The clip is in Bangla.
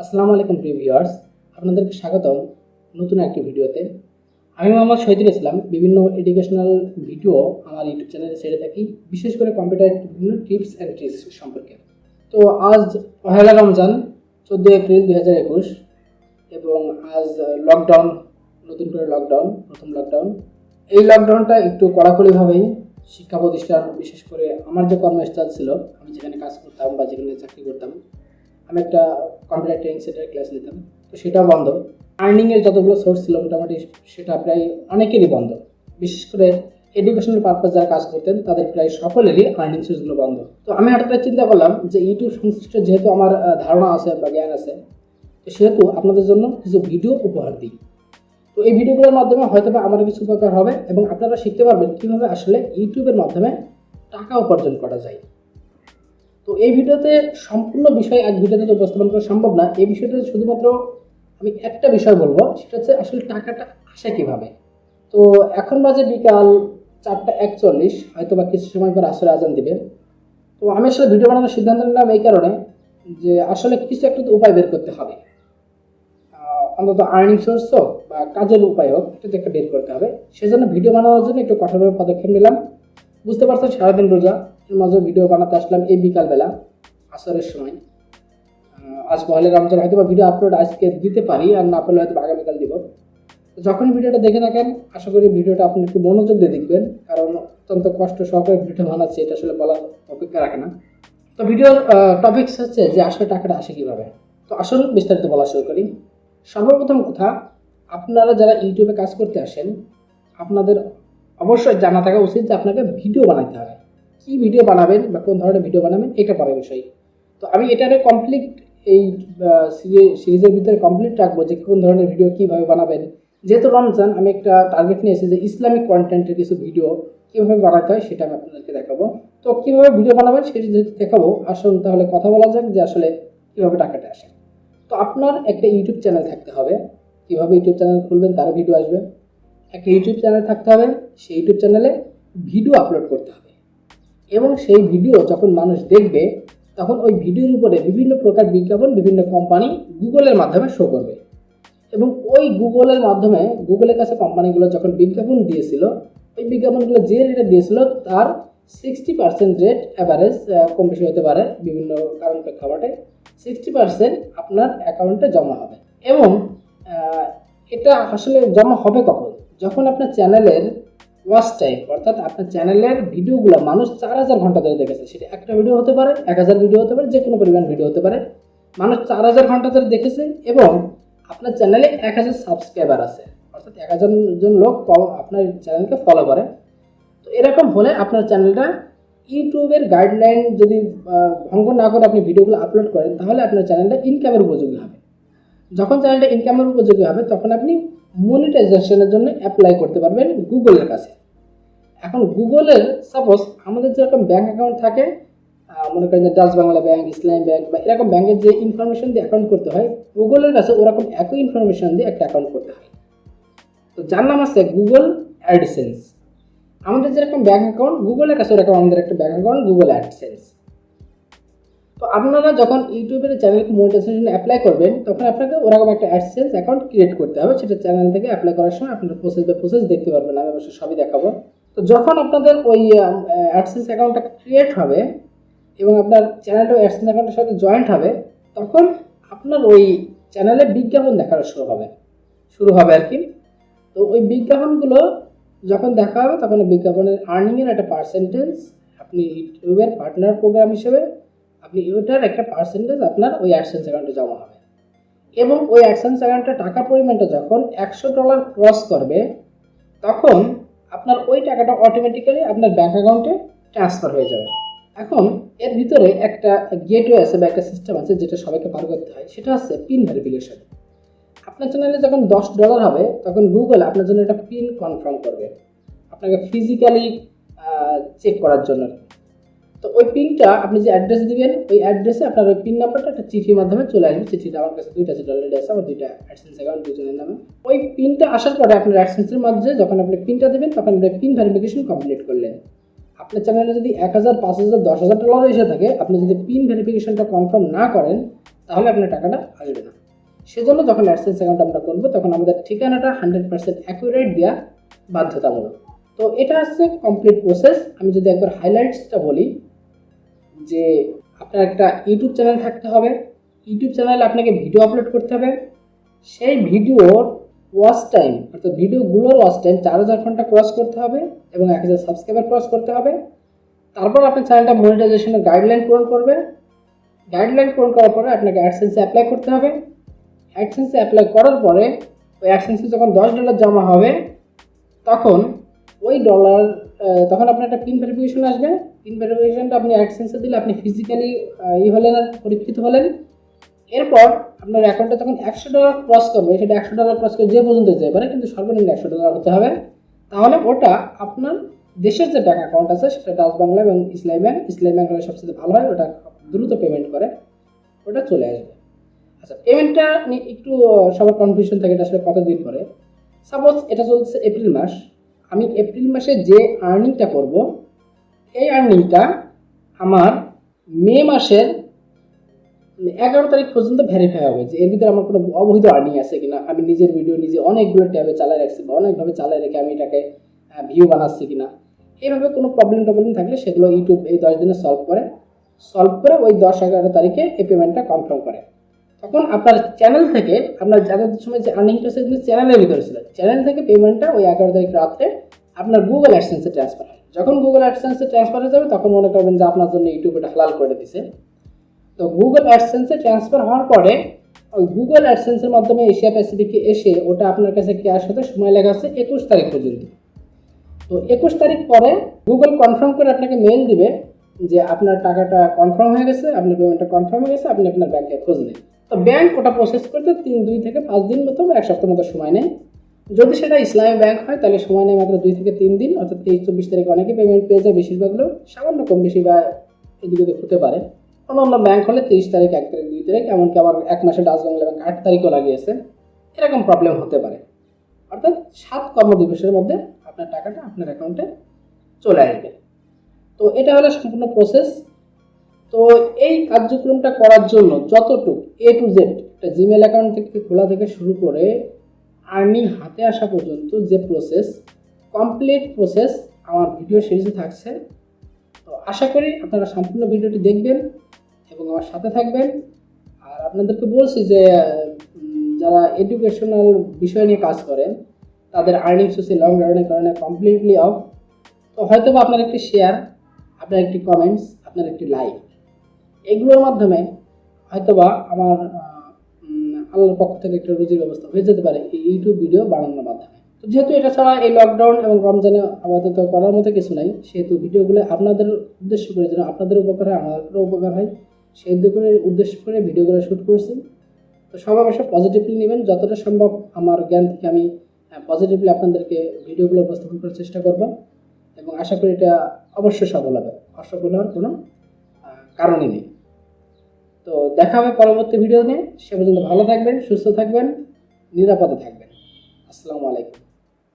আসসালামু আলাইকুম প্রিয় ভিউয়ার্স, আপনাদেরকে স্বাগতম নতুন একটি ভিডিওতে। আমি মোহাম্মদ শহীদুল ইসলাম বিভিন্ন এডুকেশনাল ভিডিও আমার ইউটিউব চ্যানেলে ছেড়ে থাকি, বিশেষ করে কম্পিউটার বিভিন্ন টিপস অ্যান্ড ট্রিক্স সম্পর্কে। তো আজ পহেলা রমজান 14 এপ্রিল 2021 এবং আজ লকডাউন, নতুন করে লকডাউন, প্রথম লকডাউন। এই লকডাউনটা একটু কড়াকড়িভাবেই শিক্ষা প্রতিষ্ঠান, বিশেষ করে আমার যে কর্মস্থল ছিল, আমি যেখানে কাজ করতাম বা যেখানে চাকরি করতাম, আমি একটা কম্পিউটার ট্রেনিং সেন্টারে ক্লাস নিতাম, তো সেটাও বন্ধ। আর্নিংয়ের যতগুলো সোর্স ছিল মোটামুটি সেটা প্রায় অনেকেরই বন্ধ। বিশেষ করে এডুকেশনাল পারপাস যারা কাজ করতেন তাদের প্রায় সকলেরই আর্নিং সোর্সগুলো বন্ধ। তো আমি হঠাৎ করে চিন্তা করলাম যে ইউটিউব সংশ্লিষ্ট যেহেতু আমার ধারণা আছে বা জ্ঞান আছে, তো সেহেতু আপনাদের জন্য কিছু ভিডিও উপহার দিই। তো এই ভিডিওগুলোর মাধ্যমে হয়তো বা আমার কিছু উপকার হবে এবং আপনারা শিখতে পারবেন কীভাবে আসলে ইউটিউবের মাধ্যমে টাকা উপার্জন করা যায়। তো এই ভিডিওতে সম্পূর্ণ বিষয় এক ভিডিওতে তো উপস্থাপন করা সম্ভব না। এই বিষয়টাতে শুধুমাত্র আমি একটা বিষয় বলবো, সেটা হচ্ছে আসলে টাকাটা আসে কীভাবে। তো এখন বাজে বিকাল 4:41, হয়তো বা কিছু সময় পর আসরে আজান দিবে। তো আমি আসলে ভিডিও বানানোর সিদ্ধান্ত নিলাম এই কারণে যে আসলে কিছু একটা তো উপায় বের করতে হবে, অন্তত আর্নিং সোর্স হোক বা কাজের উপায় হোক, এটা তো একটা বের করতে হবে। সেজন্য ভিডিও বানানোর জন্য একটু কঠোরভাবে পদক্ষেপ নিলাম। বুঝতে পারছেন, সারাদিন রোজা, এর মাঝে ভিডিও বানাতে আসলাম এই বিকালবেলা আসরের সময়। আজ পহেলা রমজান, হয়তো বা ভিডিও আপলোড আজকে দিতে পারি, আর না পারলে হয়তো আগামীকাল দিব। যখন ভিডিওটা দেখে থাকেন, আশা করি ভিডিওটা আপনি একটু মনোযোগ দিয়ে দেখবেন, কারণ অত্যন্ত কষ্ট সহকারে ভিডিওটা বানাচ্ছি, এটা আসলে বলার অপেক্ষা রাখে না। তো ভিডিওর টপিকস হচ্ছে যে আসলে টাকাটা আসে কীভাবে। তো আসলে বিস্তারিত বলা শুরু করি। সর্বপ্রথম কথা, আপনারা যারা ইউটিউবে কাজ করতে আসেন, আপনাদের অবশ্যই জানা থাকা উচিত যে আপনাকে ভিডিও বানাতে হবে। কী ভিডিও বানাবেন বা কোন ধরনের ভিডিও বানাবেন, এটা পরের বিষয়। তো আমি এটারে কমপ্লিট এই সিরিজের ভিতরে কমপ্লিট রাখবো যে কোন ধরনের ভিডিও কীভাবে বানাবেন। যেহেতু রমজান, আমি একটা টার্গেট নিয়েছি যে ইসলামিক কন্টেন্টের কিছু ভিডিও কীভাবে বানাতে হয় সেটা আমি আপনাদেরকে দেখাবো। তো কীভাবে ভিডিও বানাবেন সেটি যেহেতু দেখাবো, আসুন তাহলে কথা বলা যাক যে আসলে কীভাবে টাকাটা আসে। তো আপনার একটা ইউটিউব চ্যানেল থাকতে হবে। কীভাবে ইউটিউব চ্যানেল খুলবেন তারও ভিডিও আসবে। একটা ইউটিউব চ্যানেল থাকতে হবে, সেই ইউটিউব চ্যানেলে ভিডিও আপলোড করতে হবে এবং সেই ভিডিও যখন মানুষ দেখবে তখন ওই ভিডিওর উপরে বিভিন্ন প্রকার বিজ্ঞাপন বিভিন্ন কোম্পানি গুগলের মাধ্যমে শো করবে এবং ওই গুগলের মাধ্যমে গুগলের কাছে কোম্পানিগুলো যখন বিজ্ঞাপন দিয়েছিল, ওই বিজ্ঞাপনগুলো যে রেটে দিয়েছিল তার 60% রেট অ্যাভারেজ, কম বেশি হতে পারে বিভিন্ন কারণ প্রেক্ষাপটে, 60% আপনার অ্যাকাউন্টে জমা হবে। এবং এটা আসলে জমা হবে কখন? যখন আপনার চ্যানেলের ওয়াচ টাইম, অর্থাৎ আপনার চ্যানেলের ভিডিওগুলো মানুষ 4000 ঘন্টা ধরে দেখেছে। সেটা একটা ভিডিও হতে পারে, 1000 ভিডিও হতে পারে, যে কোনো পরিমাণ ভিডিও হতে পারে। মানুষ 4000 ঘন্টা ধরে দেখেছে এবং আপনার চ্যানেলে 1000 সাবস্ক্রাইবার আছে, অর্থাৎ 1000 জন লোক আপনার চ্যানেলকে ফলো করে। তো এরকম হলে আপনার চ্যানেলটা ইউটিউবের গাইডলাইন যদি ভঙ্গ না করে আপনি ভিডিওগুলো আপলোড করেন, তাহলে আপনার চ্যানেলটা ইনকামের উপযোগী হবে। যখন চ্যানেলটা ইনকামের উপযোগী হবে তখন আপনি মনিটাইজেশনের জন্য অ্যাপ্লাই করতে পারবেন গুগলের কাছে। এখন গুগলের সাপোজ আমাদের যেরকম ব্যাঙ্ক অ্যাকাউন্ট থাকে, মনে করেন যে ডাচ বাংলা ব্যাংক, ইসলামী ব্যাংক বা এরকম ব্যাংকের যে ইনফরমেশন দিয়ে অ্যাকাউন্ট করতে হয়, গুগলের কাছে ওরকম একই ইনফরমেশন দিয়ে একটা অ্যাকাউন্ট করতে হয়। তো যার নাম আছে গুগল অ্যাডসেন্স। আমাদের যেরকম ব্যাঙ্ক অ্যাকাউন্ট, গুগলের কাছে ওরকম আমাদের একটা ব্যাঙ্ক অ্যাকাউন্ট গুগল অ্যাডসেন্স। তো আপনারা যখন ইউটিউবের চ্যানেলকে মনিটাইজেশন অ্যাপ্লাই করবেন, তখন আপনাকে ওরকম একটা অ্যাডসেন্স অ্যাকাউন্ট ক্রিয়েট করতে হবে। সেটা চ্যানেল থেকে অ্যাপ্লাই করার সময় আপনারা প্রসেস দেখতে পারবেন, আমি অবশ্যই সবই দেখাবো। তো যখন আপনাদের ওই অ্যাডসেন্স অ্যাকাউন্টটা ক্রিয়েট হবে এবং আপনার চ্যানেলটা অ্যাডসেন্স অ্যাকাউন্টের সাথে জয়েন্ট হবে, তখন আপনার ওই চ্যানেলে বিজ্ঞাপন দেখানো শুরু হবে আর কি। তো ওই বিজ্ঞাপনগুলো যখন দেখা হবে, তখন বিজ্ঞাপনের আর্নিংয়ের একটা পার্সেন্টেজ আপনি ইউটিউবের পার্টনার প্রোগ্রাম হিসেবে আপনি ওইটার একটা পার্সেন্টেজ আপনার ওই অ্যাডসেন্স অ্যাকাউন্টে জমা হবে এবং ওই অ্যাডসেন্স অ্যাকাউন্টের টাকার পরিমাণটা যখন $100 ক্রস করবে, তখন আপনার ওই টাকাটা অটোমেটিক্যালি আপনার ব্যাঙ্ক অ্যাকাউন্টে ট্রান্সফার হয়ে যাবে। এখন এর ভিতরে একটা গেটওয়ে আছে বা একটা সিস্টেম আছে যেটা সবাইকে পার করতে হয়, সেটা হচ্ছে পিন ভেরিফিকেশন। আপনার চ্যানেলে যখন $10 হবে, তখন গুগল আপনার জন্য একটা পিন কনফার্ম করবে, আপনাকে ফিজিক্যালি চেক করার জন্য। তো ওই পিনটা আপনি যে অ্যাড্রেস দিবেন, ওই অ্যাড্রেসে আপনার ওই পিন নাম্বারটা একটা চিঠির মাধ্যমে চলে আসবে। চিঠিটা আমার কাছে 2টা চিঠি অলরেডি আছে, আমার 2টা অ্যাডসেন্স অ্যাকাউন্ট দুজনের নামে। ওই পিনটা আসার পরে আপনার অ্যাডসেন্সের মাধ্যমে যখন আপনি পিনটা দেবেন, তখন আপনি পিন ভেরিফিকেশন কমপ্লিট করলেন। আপনার চ্যানেলে যদি 1000, 5000, $10,000 এসে থাকে, আপনি যদি পিন ভেরিফিকেশনটা কনফার্ম না করেন, তাহলে আপনার টাকাটা আসবে না। সেজন্য যখন অ্যাডসেন্স অ্যাকাউন্ট আমরা করবো তখন আমাদের ঠিকানাটা 100% অ্যাকুরেট দেওয়া বাধ্যতামূলক। তো এটা হচ্ছে কমপ্লিট প্রসেস। আমি যদি একবার হাইলাইটসটা বলি, যে আপনার একটা ইউটিউব চ্যানেল থাকতে হবে, ইউটিউব চ্যানেলে আপনাকে ভিডিও আপলোড করতে হবে, সেই ভিডিওর ওয়াচ টাইম অর্থাৎ ভিডিওগুলোর ওয়াচ টাইম 4000 ঘন্টা ক্রস করতে হবে এবং 1000 সাবস্ক্রাইবার ক্রস করতে হবে। তারপর আপনার চ্যানেলটা মনিটাইজেশনের গাইডলাইন পূরণ করবে। গাইডলাইন পূরণ করার পরে আপনাকে অ্যাডসেন্সে অ্যাপ্লাই করতে হবে। অ্যাডসেন্সে অ্যাপ্লাই করার পরে ওই অ্যাডসেন্সে যখন $10 জমা হবে তখন ওই ডলার তখন আপনার একটা পিন ভেরিফিকেশন আসবে। পিন ভেরিফিকেশনটা আপনি অ্যাডসেন্সে দিলে আপনি ফিজিক্যালি হলেন আর পরীক্ষিত হলেন। এরপর আপনার অ্যাকাউন্টে যখন $100 ক্রস করবে, সেটা $100 ক্রস করে যে পর্যন্ত যেতে পারে, কিন্তু সর্বনিম্ন $100 হতে হবে। তাহলে ওটা আপনার দেশের যে ব্যাঙ্ক অ্যাকাউন্ট আছে সেটা ডাচ বাংলা এবং ইসলামী ব্যাংক হলে সবচেয়ে ভালো হয়, ওটা দ্রুত পেমেন্ট করে, ওটা চলে আসবে। আচ্ছা, পেমেন্টটা নিয়ে একটু সবার কনফিউশন থাকে, এটা আসলে কতদিন পরে। সাপোজ এটা চলছে এপ্রিল মাস, আমি এপ্রিল মাসে যে আর্নিংটা করব, এই আর্নিংটা আমার মে মাসের 11 তারিখ পর্যন্ত ভেরিফাই হবে যে এর ভিতরে আমার কোনো অবৈধ আর্নিং আছে কিনা, আমি নিজের ভিডিও নিজে অনেকগুলো ট্যাবে চালায় রাখছি বা অনেকভাবে চালায় রেখে আমি এটাকে ভিউ বানাচ্ছি কিনা, এইভাবে কোনো প্রবলেম থাকলে সেগুলো ইউটিউব এই 10 দিনে সলভ করে ওই 10-11 তারিখে এই পেমেন্টটা কনফার্ম করে। তখন আপনার চ্যানেল থেকে আপনার যাদের সময় যে আর্নিংটা আছে কিন্তু চ্যানেলের ভিতরে ছিল, চ্যানেল থেকে পেমেন্টটা ওই 11 তারিখ রাত্রে আপনার গুগল অ্যাডসেন্সে ট্রান্সফার হয়। যখন গুগল অ্যাডসেন্সে ট্রান্সফার হয়ে যাবে তখন মনে করবেন যে আপনার জন্য ইউটিউব এটা হালাল করে দিছে। তো গুগল অ্যাডসেন্সে ট্রান্সফার হওয়ার পরে ওই গুগল অ্যাডসেন্সের মাধ্যমে এশিয়া প্যাসিফিকে এসে ওটা আপনার কাছে ক্যাশ হতে সময় লেগে আছে 21 তারিখ পর্যন্ত। তো 21 তারিখ পরে গুগল কনফার্ম করে আপনাকে মেইল দিবে যে আপনার টাকাটা কনফার্ম হয়ে গেছে, আপনার পেমেন্টটা কনফার্ম হয়ে গেছে, আপনি আপনার ব্যাংকে খোঁজ নেন। তো ব্যাংক ওটা প্রসেস করতে 2 থেকে 5 দিন মতো বা 1 সপ্তাহ মতো সময় নেয়। যদি সেটা ইসলামী ব্যাংক হয় তাহলে সময় নেয় মাত্র 2 থেকে 3 দিন, অর্থাৎ 23-24 তারিখে অনেকে পেমেন্ট পেয়ে যায়, বেশিরভাগ লোক, সামান্য কম বেশি বা এদিকে হতে পারে। অন্য ব্যাংক হলে 30 তারিখ, 1 তারিখ, 2 তারিখ, এমনকি আবার 1 মাসে ডাচ বাংলা ব্যাংক 8 তারিখও লাগিয়েছে, এরকম প্রবলেম হতে পারে। অর্থাৎ 7 কর্মদিবসের মধ্যে আপনার টাকাটা আপনার অ্যাকাউন্টে চলে আসবে। তো এটা হলো সম্পূর্ণ প্রসেস। তো এই কার্যক্রমটা করার জন্য যতটুকু A to Z একটা জিমেল অ্যাকাউন্ট থেকে খোলা থেকে শুরু করে আর্নিং হাতে আসা পর্যন্ত যে প্রসেস, কমপ্লিট প্রসেস আমার ভিডিও সিরিজে থাকছে। তো আশা করি আপনারা সম্পূর্ণ ভিডিওটি দেখবেন এবং আমার সাথে থাকবেন। আর আপনাদেরকে বলছি যে যারা এডুকেশনাল বিষয় নিয়ে কাজ করেন তাদের আর্নিং সোর্সে লং রানের কারণে কমপ্লিটলি অফ। তো হয়তো বা আপনার একটি শেয়ার, আপনার একটি কমেন্টস, আপনার একটি লাইক, এগুলোর মাধ্যমে হয়তোবা আমার আল্লাহর পক্ষ থেকে একটা রুজির ব্যবস্থা হয়ে যেতে পারে এই ইউটিউব ভিডিও বানানোর মাধ্যমে। তো যেহেতু এটা ছাড়া এই লকডাউন এবং রমজানে আপাতত করার মতো কিছু নাই, সেহেতু ভিডিওগুলো আপনাদের উদ্দেশ্য করে যেন আপনাদের উপকার হয়, আমাদেরও উপকার হয়, সেই উদ্দেশ্য করে ভিডিওগুলো শ্যুট করছি। তো সবাই অবশ্য পজিটিভলি নেবেন, যতটা সম্ভব আমার জ্ঞান থেকে আমি পজিটিভলি আপনাদেরকে ভিডিওগুলো উপস্থাপন করার চেষ্টা করব এবং আশা করি এটা অবশ্যই সফল হবে, অসফল হওয়ার কোনো কারণই নেই। তো দেখা হবে পরবর্তী ভিডিও নিয়ে। সে পর্যন্ত ভালো থাকবেন, সুস্থ থাকবেন, নিরাপদে থাকবেন। আসসালামু আলাইকুম।